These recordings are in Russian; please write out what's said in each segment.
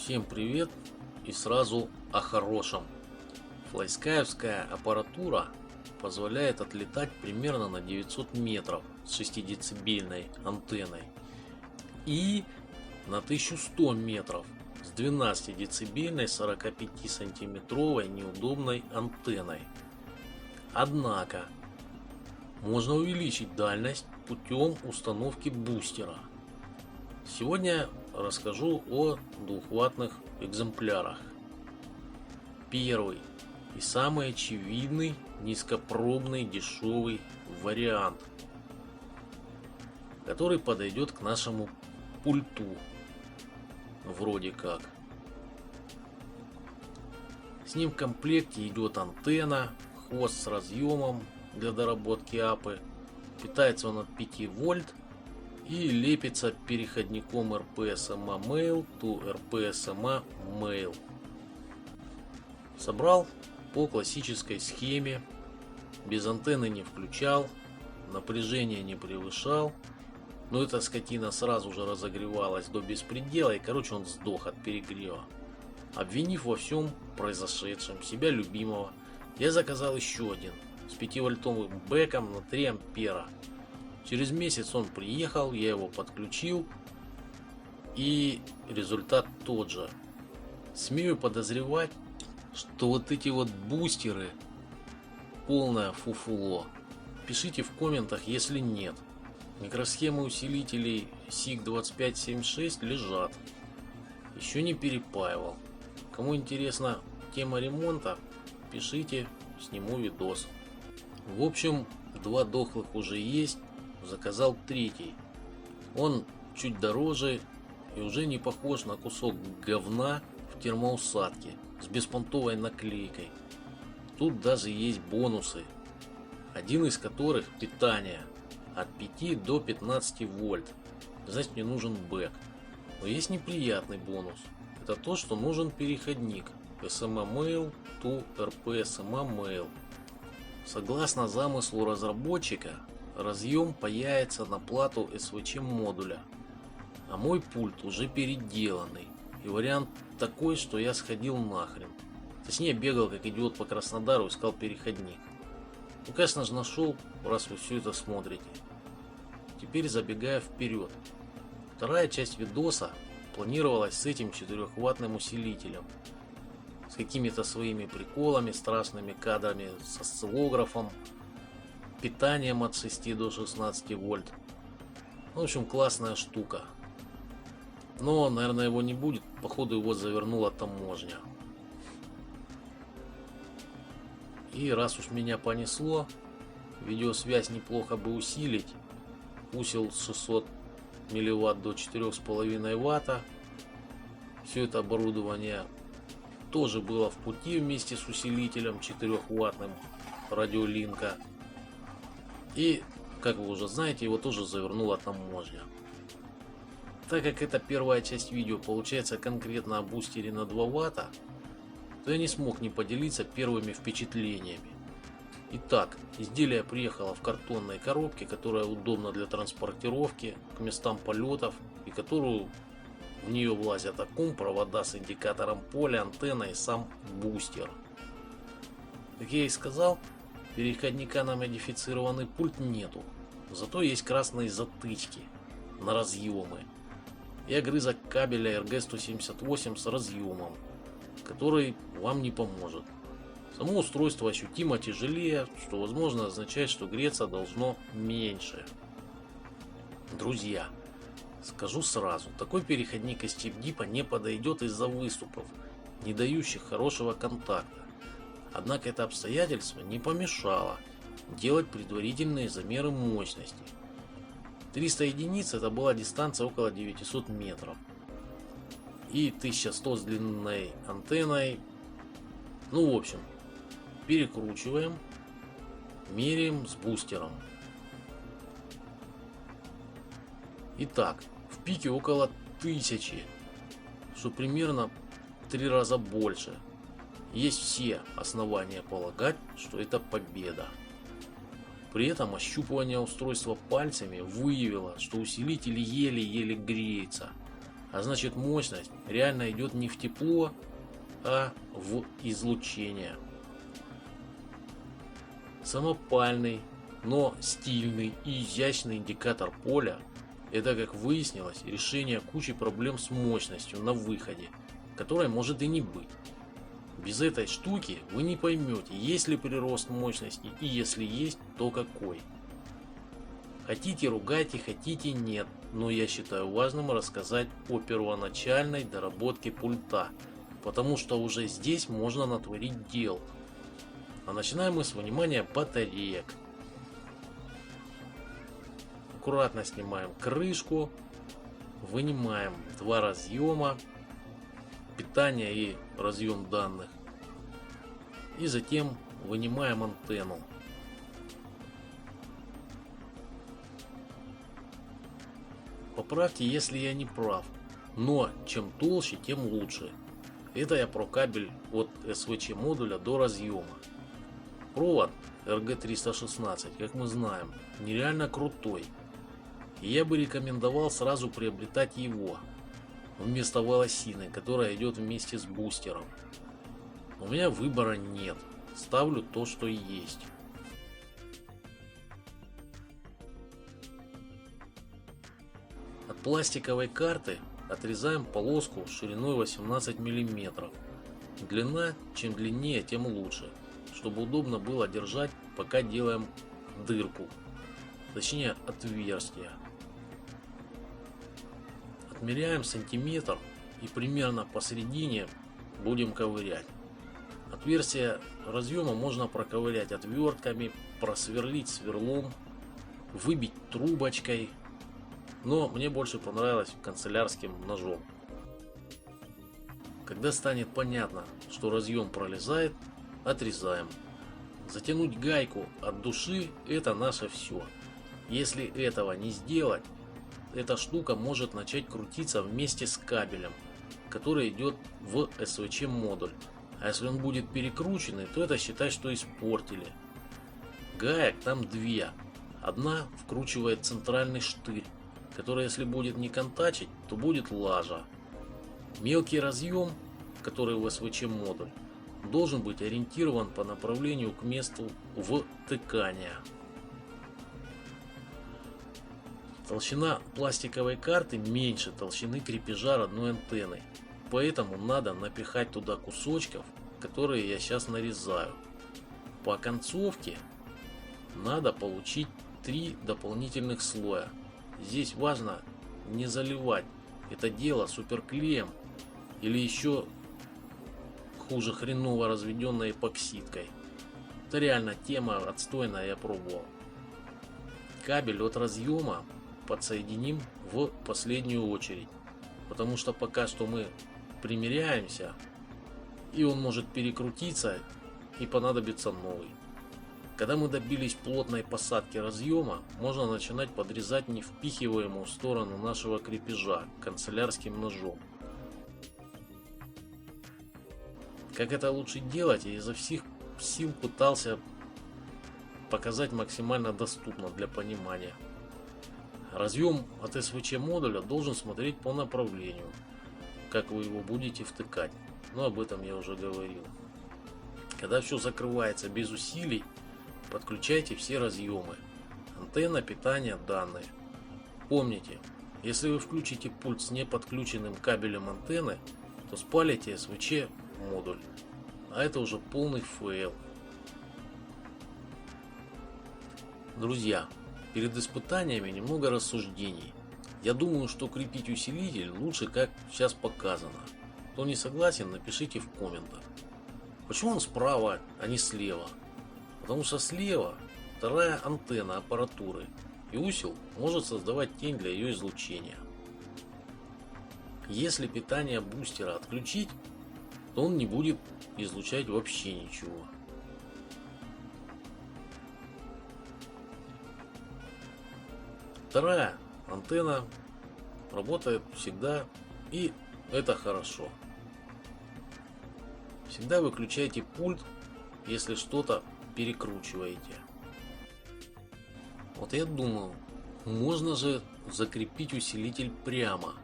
Всем привет и сразу о хорошем. Флайскаевская аппаратура позволяет отлетать примерно на 900 метров с 6-децибельной антенной и на 1100 метров с 12-децибельной 45-сантиметровой неудобной антенной. Однако можно увеличить дальность путем установки бустера. Сегодня расскажу о двухваттных экземплярах. Первый и самый очевидный низкопробный дешевый вариант, который подойдет к нашему пульту. Вроде как. С ним в комплекте идет антенна, хвост с разъемом для доработки апы. Питается он от 5 вольт. И лепится переходником RPSMA Mail to RPSMA Mail. Собрал по классической схеме, без антенны не включал, напряжение не превышал, но эта скотина сразу же разогревалась до беспредела, и короче он сдох от перегрева. Обвинив во всем произошедшем себя любимого, я заказал еще один с 5-вольтовым бэком на 3 ампера. Через месяц он приехал, я его подключил, и результат тот же. Смею подозревать, что вот эти вот бустеры полное фуфло. Пишите в комментах, если нет. Микросхемы усилителей SIG2576 лежат. Еще не перепаивал. Кому интересна тема ремонта, пишите, сниму видос. В общем, 2 дохлых уже есть. Заказал третий. Он чуть дороже и уже не похож на кусок говна в термоусадке с беспонтовой наклейкой. Тут даже есть бонусы, один из которых питание от 5 до 15 вольт. Значит, мне нужен бэк. Но есть неприятный бонус. Это то, что нужен переходник SMA Mail to RPSMA Mail. Согласно замыслу разработчика, разъем паяется на плату СВЧ модуля, а мой пульт уже переделанный, и вариант такой, что я сходил нахрен. Точнее, бегал как идиот по Краснодару, искал переходник. Ну, конечно же, нашел, раз вы все это смотрите. Теперь забегая вперед. Вторая часть видоса планировалась с этим 4-ваттным усилителем, с какими-то своими приколами, страшными кадрами, с осциллографом, питанием от 6 до 16 вольт. В общем, классная штука. Но, наверное, его не будет. Походу, его завернула таможня. И раз уж меня понесло, видеосвязь неплохо бы усилить. Усил с 600 милливатт до 4,5 ватта. Все это оборудование тоже было в пути вместе с усилителем 4-ваттным радиолинка. И, как вы уже знаете, его тоже завернула таможня. Так как это первая часть видео получается конкретно о бустере на 2 ватта, то я не смог не поделиться первыми впечатлениями. Итак, изделие приехало в картонной коробке, которая удобна для транспортировки к местам полетов, и которую в нее влазят аккум, провода с индикатором поля, антенна и сам бустер. Как я и сказал, переходника на модифицированный пульт нету, зато есть красные затычки на разъемы и огрызок кабеля RG178 с разъемом, который вам не поможет. Само устройство ощутимо тяжелее, что возможно означает, что греться должно меньше. Друзья, скажу сразу, такой переходник из чип-дипа не подойдет из-за выступов, не дающих хорошего контакта. Однако это обстоятельство не помешало делать предварительные замеры мощности. 300 единиц это была дистанция около 900 метров. И 1100 с длинной антенной. Ну в общем, перекручиваем, меряем с бустером. Итак, в пике около 1000, что примерно в 3 раза больше. Есть все основания полагать, что это победа. При этом ощупывание устройства пальцами выявило, что усилитель еле-еле греется, А значит, мощность реально идет не в тепло, а в излучение. Самопальный, но стильный и изящный индикатор поля – это, как выяснилось, решение кучи проблем с мощностью на выходе, которой может и не быть. Без этой штуки вы не поймете, есть ли прирост мощности, и если есть, то какой. Хотите ругайте, хотите нет, но я считаю важным рассказать о первоначальной доработке пульта, потому что уже здесь можно натворить дел. А начинаем мы с вынимания батареек. Аккуратно снимаем крышку, вынимаем два разъема, питание и разъем данных, и затем вынимаем антенну. Поправьте, если я не прав, но чем толще, тем лучше. Это я про кабель от СВЧ модуля до разъема. Провод RG316, как мы знаем, нереально крутой, и я бы рекомендовал сразу приобретать его вместо волосины, которая идет вместе с бустером. У меня выбора нет, ставлю то, что есть. От пластиковой карты отрезаем полоску шириной 18 мм. Длина, чем длиннее, тем лучше, чтобы удобно было держать, пока делаем дырку, точнее отверстие. Отмеряем сантиметр и примерно посередине будем ковырять. Отверстие разъема можно проковырять отвертками, просверлить сверлом, выбить трубочкой, но мне больше понравилось канцелярским ножом. Когда станет понятно, что разъем пролезает, отрезаем. Затянуть гайку от души – это наше все. Если этого не сделать, эта штука может начать крутиться вместе с кабелем, который идет в СВЧ модуль. А если он будет перекрученный, то это считай, что испортили. Гаек там две. Одна вкручивает центральный штырь, который, если будет не контачить, то будет лажа. Мелкий разъем, который в СВЧ модуль, должен быть ориентирован по направлению к месту втыкания. Толщина пластиковой карты меньше толщины крепежа родной антенны, поэтому надо напихать туда кусочков, которые я сейчас нарезаю. По концовке надо получить 3 дополнительных слоя. Здесь важно не заливать это дело суперклеем или еще хуже хреново разведенной эпоксидкой. Это реально тема отстойная, я пробовал. Кабель от разъема подсоединим в последнюю очередь, потому что пока что мы примеряемся, и он может перекрутиться и понадобится новый. Когда мы добились плотной посадки разъема, можно начинать подрезать невпихиваемую сторону нашего крепежа канцелярским ножом. Как это лучше делать, я изо всех сил пытался показать максимально доступно для понимания. Разъем от СВЧ модуля должен смотреть по направлению, как вы его будете втыкать, но об этом я уже говорил. Когда все закрывается без усилий, подключайте все разъемы, антенна, питание, данные. Помните, если вы включите пульт с неподключенным кабелем антенны, то спалите СВЧ модуль, а это уже полный фейл. Друзья, перед испытаниями немного рассуждений. Я думаю, что крепить усилитель лучше, как сейчас показано. Кто не согласен, напишите в комментах. Почему он справа, а не слева? Потому что слева вторая антенна аппаратуры, и усил может создавать тень для ее излучения. Если питание бустера отключить, то он не будет излучать вообще ничего. Вторая антенна работает всегда, и это хорошо. Всегда выключайте пульт, если что-то перекручиваете. Вот я думаю, можно же закрепить усилитель прямо.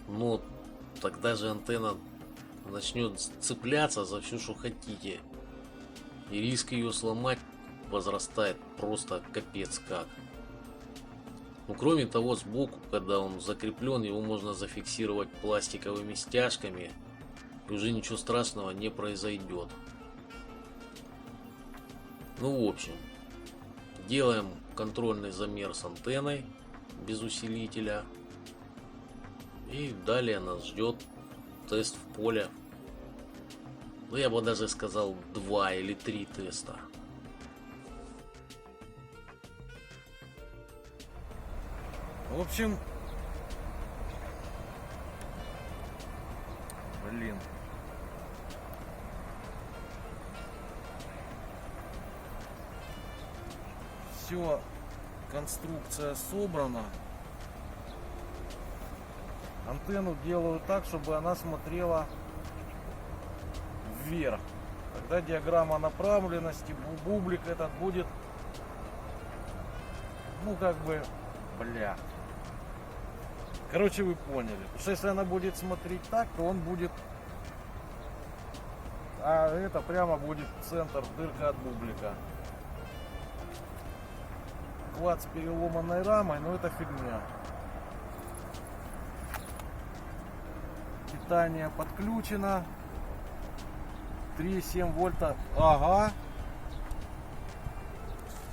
но тогда же антенна начнет цепляться за все, что хотите. И риск ее сломать возрастает просто капец как. Ну, кроме того, сбоку, когда он закреплен, его можно зафиксировать пластиковыми стяжками, и уже ничего страшного не произойдет. Ну, в общем, делаем контрольный замер с антенной без усилителя. И далее нас ждет тест в поле. Ну, я бы даже сказал 2 или 3 теста. В общем, блин. Все, конструкция собрана. Антенну делаю так, чтобы она смотрела вверх. Тогда диаграмма направленности, бублик этот будет, ну как бы, бля. Короче, вы поняли. Потому что если она будет смотреть так, то он будет... А это прямо будет центр, дырка от бублика. Квад с переломанной рамой, но это фигня. Питание подключено. 3,7 вольта. Ага.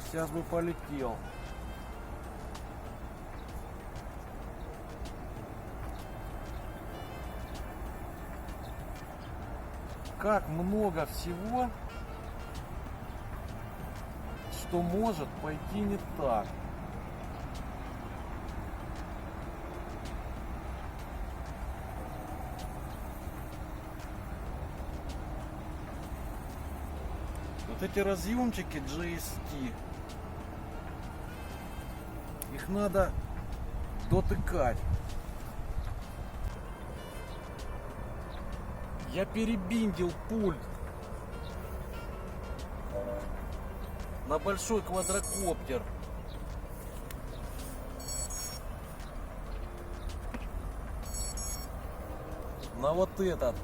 Сейчас бы полетел. Как много всего, что может пойти не так. Вот эти разъемчики GST, их надо дотыкать. Я перебиндил пульт на большой квадрокоптер. На вот этот.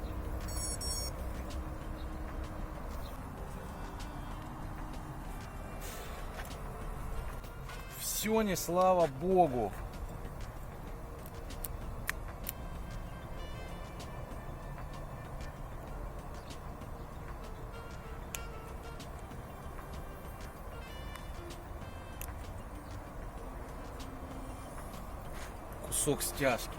Все не слава богу. Кусок стяжки.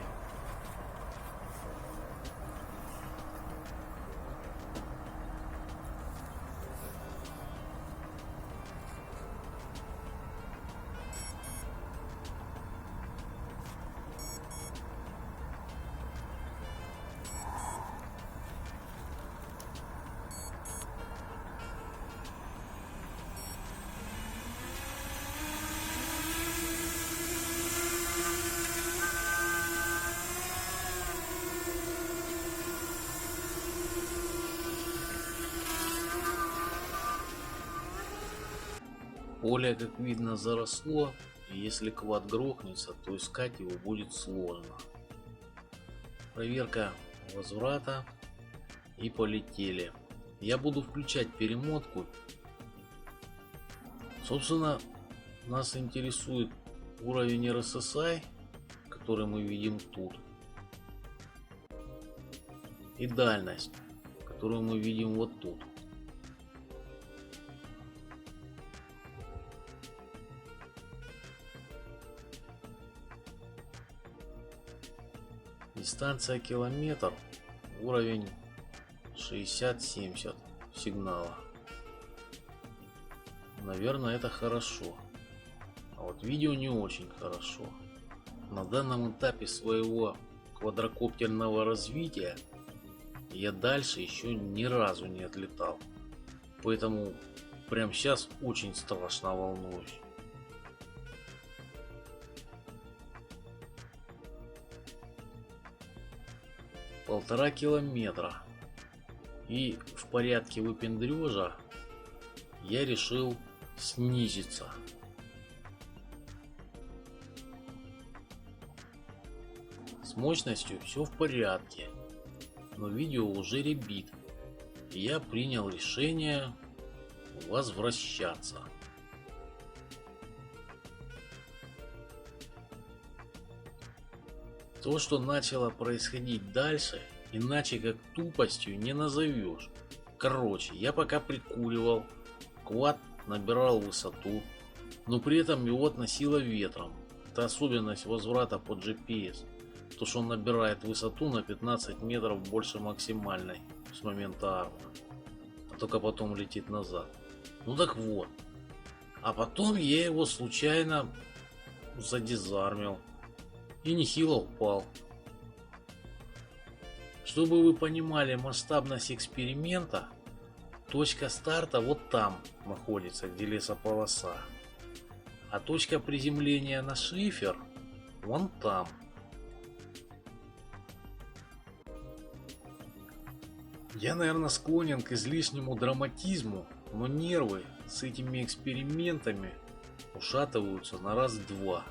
Поле, как видно, заросло, и если квад грохнется, то искать его будет сложно. Проверка возврата, и полетели. Я буду включать перемотку. Собственно, нас интересует уровень RSSI, который мы видим тут, и дальность, которую мы видим вот тут. Дистанция километр, уровень 60-70 сигнала. Наверное, это хорошо. А вот видео не очень хорошо. На данном этапе своего квадрокоптерного развития я дальше еще ни разу не отлетал. Поэтому прямо сейчас очень страшно волнуюсь. Полтора километра. И в порядке выпендрежа я решил снизиться. С мощностью все в порядке, но видео уже ребит, и я принял решение возвращаться. То, что начало происходить дальше, иначе как тупостью не назовешь. Короче, я пока прикуривал, квад набирал высоту, но при этом его относило ветром. Это особенность возврата по GPS, то что он набирает высоту на 15 метров больше максимальной с момента арма, а только потом летит назад. Ну так вот, а потом я его случайно задизармил и нехило упал. Чтобы вы понимали масштабность эксперимента, точка старта вот там находится, где лесополоса, а точка приземления на шифер вон там. Я, наверное, склонен к излишнему драматизму, но нервы с этими экспериментами ушатываются на раз-два.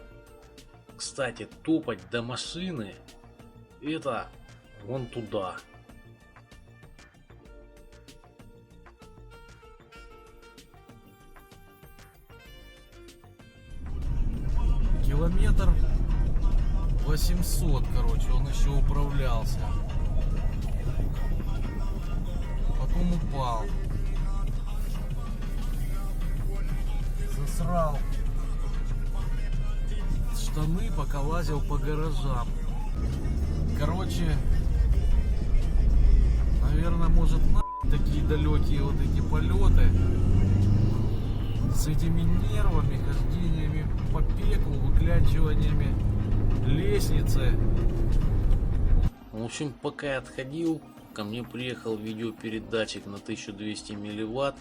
Кстати, топать до машины — это вон туда. Километр 800, короче, он еще управлялся. Потом упал. Засрал штаны, пока лазил по гаражам. Короче, наверное, может такие далекие вот эти полеты с этими нервами, хождениями по пеклу, выклянчиваниями лестницы. В общем, пока я отходил, ко мне приехал видеопередатчик на 1200 милливатт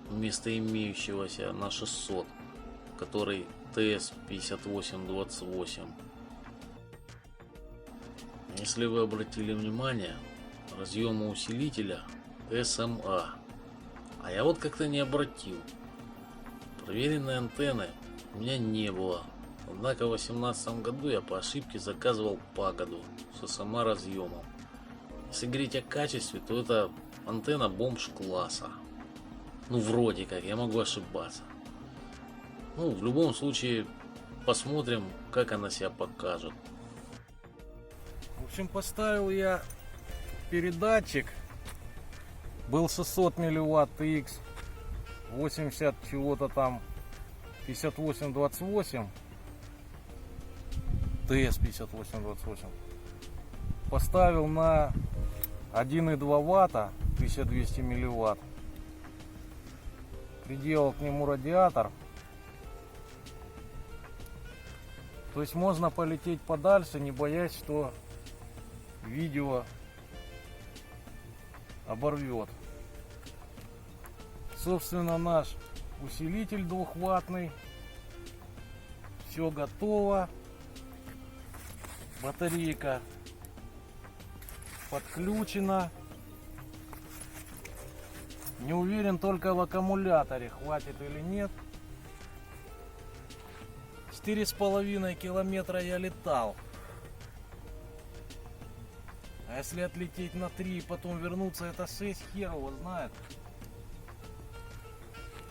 вместо имеющегося на 600, который TS5828. Если вы обратили внимание, разъема усилителя SMA, а я вот как-то не обратил. Проверенной антенны у меня не было, однако в 2018 году я по ошибке заказывал пагоду с SMA разъемом. Если говорить о качестве, то это антенна бомж класса. Ну вроде как, я могу ошибаться. Ну, в любом случае, посмотрим, как она себя покажет. В общем, поставил я передатчик. Был 600 милливатт X, 80 чего-то там, 5828, TS 5828. Поставил на 1,2 ватта, 1200 милливатт. Приделал к нему радиатор. То есть можно полететь подальше, не боясь, что видео оборвет. Собственно, наш усилитель двухваттный. Все готово. Батарейка подключена. Не уверен только в аккумуляторе, хватит или нет. 4,5 километра я летал. А если отлететь на 3 и потом вернуться, это 6, хер его знает.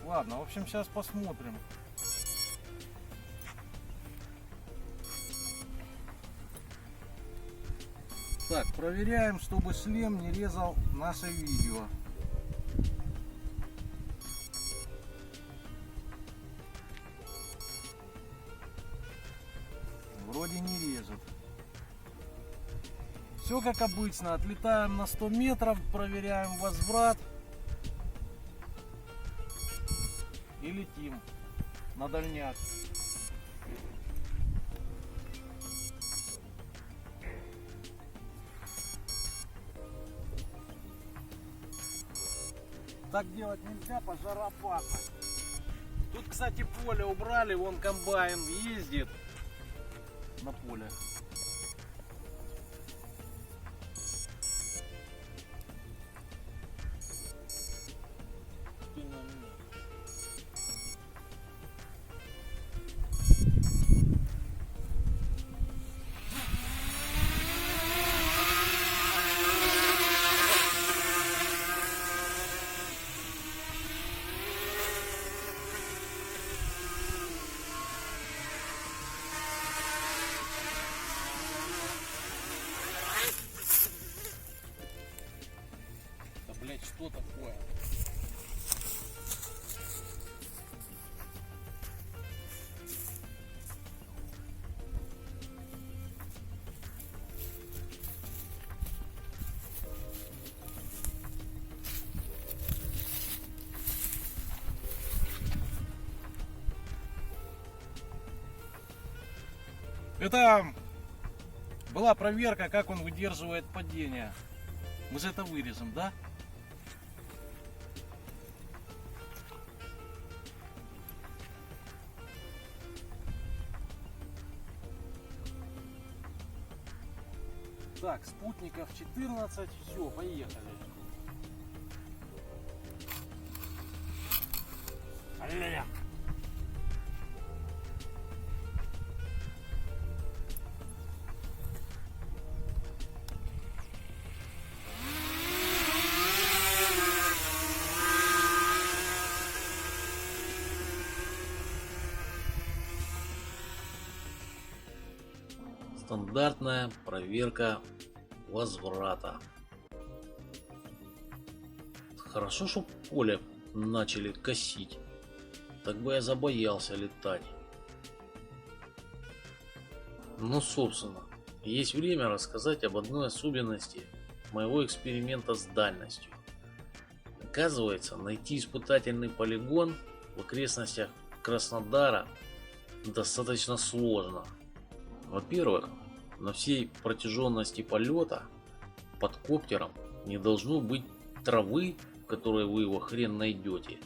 Ладно, в общем, сейчас посмотрим. Так, проверяем, чтобы шлем не резал наше видео. Вроде не режет. Все как обычно. Отлетаем на 100 метров, проверяем возврат и летим на дальняк. Так делать нельзя, пожар опасно. Тут, кстати, поле убрали, вон комбайн ездит на поле. что такое. Это была проверка, как он выдерживает падение. Мы же это вырежем, да? Так, спутников 14, все, поехали. Аллея. Стандартная проверка возврата. Хорошо, что поле начали косить. Так бы я забоялся летать. Ну, собственно, есть время рассказать об одной особенности моего эксперимента с дальностью. Оказывается, найти испытательный полигон в окрестностях Краснодара достаточно сложно. Во-первых, на всей протяженности полета под коптером не должно быть травы, в которой вы его хрен найдете,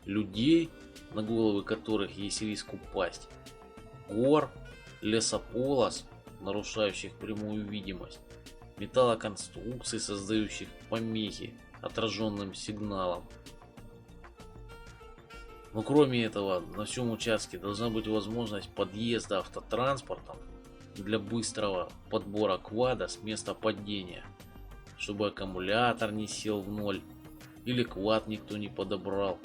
людей, на головы которых есть риск упасть, гор, лесополос, нарушающих прямую видимость, металлоконструкций, создающих помехи отраженным сигналом. Но кроме этого, на всем участке должна быть возможность подъезда автотранспортом для быстрого подбора квада с места падения, чтобы аккумулятор не сел в ноль или квад никто не подобрал.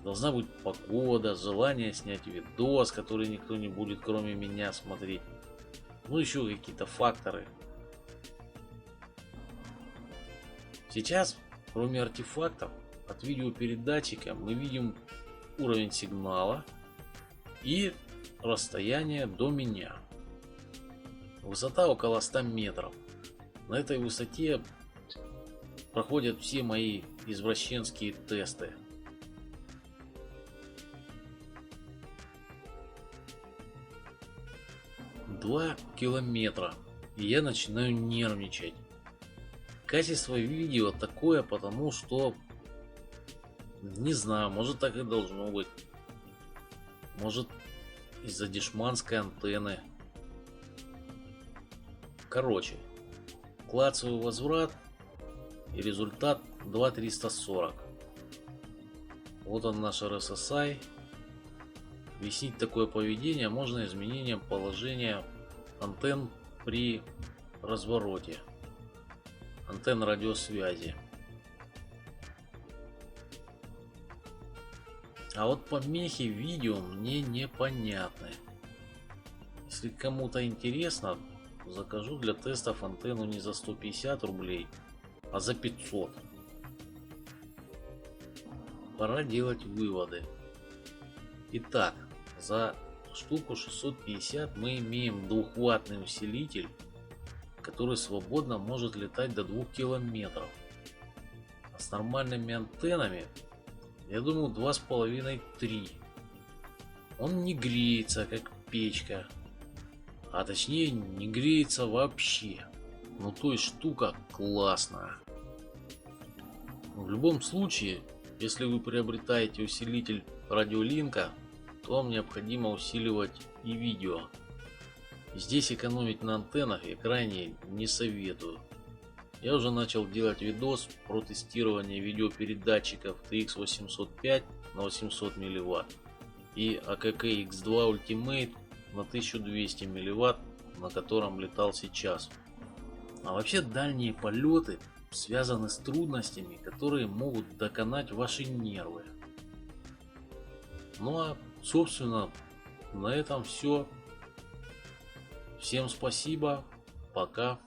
Должна быть погода, желание снять видос, который никто не будет кроме меня смотреть. Ну еще какие-то факторы. Сейчас, кроме артефактов, от видеопередатчика мы видим уровень сигнала и расстояние до меня. Высота около 100 метров. На этой высоте проходят все мои извращенские тесты. Два километра, и я начинаю нервничать. Качество видео такое, потому что, не знаю, может так и должно быть. Может из-за дешманской антенны. Короче, клацаю возврат, и результат 2340. Вот он наш RSSI. Объяснить такое поведение можно изменением положения антенн при развороте, антенн радиосвязи. А вот помехи в видео мне непонятны. Если кому-то интересно, закажу для тестов антенну не за 150 рублей, а за 500. Пора делать выводы. Итак, за штуку 650 мы имеем двухваттный усилитель, который свободно может летать до 2 километров. А с нормальными антеннами, я думаю, 2,5-3. Он не греется, как печка. А точнее, не греется вообще. Ну, то есть штука классная. В любом случае, если вы приобретаете усилитель радиолинка, то вам необходимо усиливать и видео. Здесь экономить на антеннах я крайне не советую. Я уже начал делать видос про тестирование видеопередатчиков TX805 на 800 мВт и AKK X2 Ultimate на 1200 мВт, на котором летал сейчас. А вообще дальние полеты связаны с трудностями, которые могут доконать ваши нервы. Ну а собственно на этом все. Всем спасибо, пока.